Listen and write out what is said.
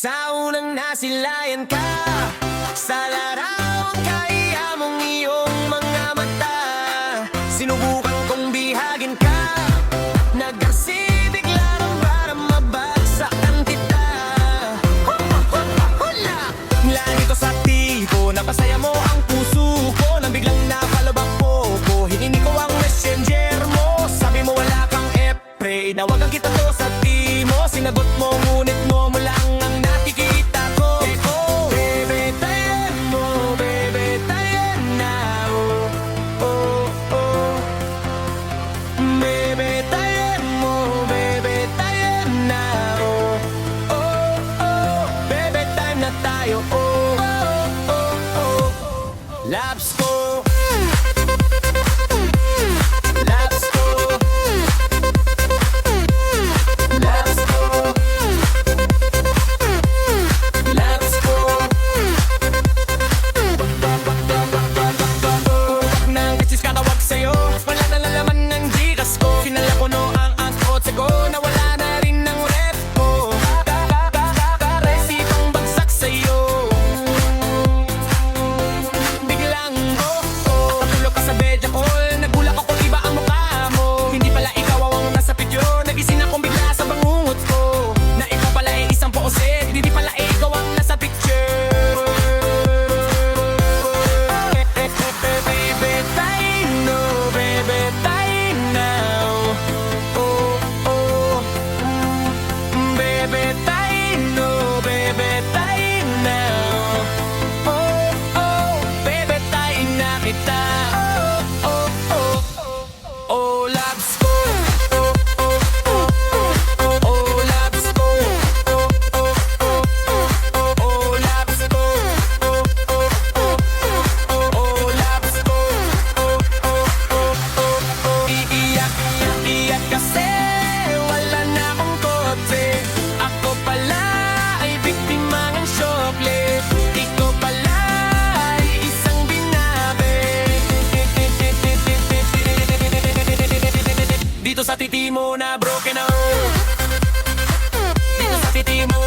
Sa unang nasilayan ka, sa larawang kaya mong iyong mga mata. Sinubukan kong bihagin ka, nag-arsibig lang para mabagsakan kita. Hula! Lanito sa tipo, napasaya mo ang puso ko, nang biglang napalabak ko, hinini ko ang messenger mo. Sabi mo wala kang epre, inawagan kita to sa timo. Sinagot mo ngunit mo lang ang nakikita ko. Bebe, tayo mo, bebe, tayo na. Oh, oh, oh. Bebe, tayo mo, bebe, tayo na. Oh, oh, oh. Bebe, time na tayo. Oh, oh, oh, oh. Labs ko, labs ko, labs ko, labs ko. Huwag nang bitches katawag sa'yo, wala na lalaman ng Gcash ko. Kinala ko no ang kotse ko, nawala na rin ng rep ko. Resipang bagsak sa'yo. Biglang natulog ka sa bedya call, nagulak ako iba ang mukha mo. Hindi pala ikaw ang nasa picture, nagising akong bigla sa bangungot ko. Na ikaw pala ay isang pooset, hindi pala ikaw ang nasa picture. Baby, tayo no, baby, tayo now. Oh, oh. Baby, tayo no, baby, tayo now. Oh, oh. Baby, tayo na kita. Oh, oh, oh. Oh, labs ko. Oh, oh, oh. Oh, labs ko. Oh, oh, oh. Oh, labs ko. Oh, oh, oh. Oh, labs ko. Oh, oh, oh. Iiyak, iyak kasi wala na akong kotse. Ako pala ay biktima ng shoplift. Ikaw pala ay isang binabe. Dito sa titi mo na broken out. Dito sa titi mo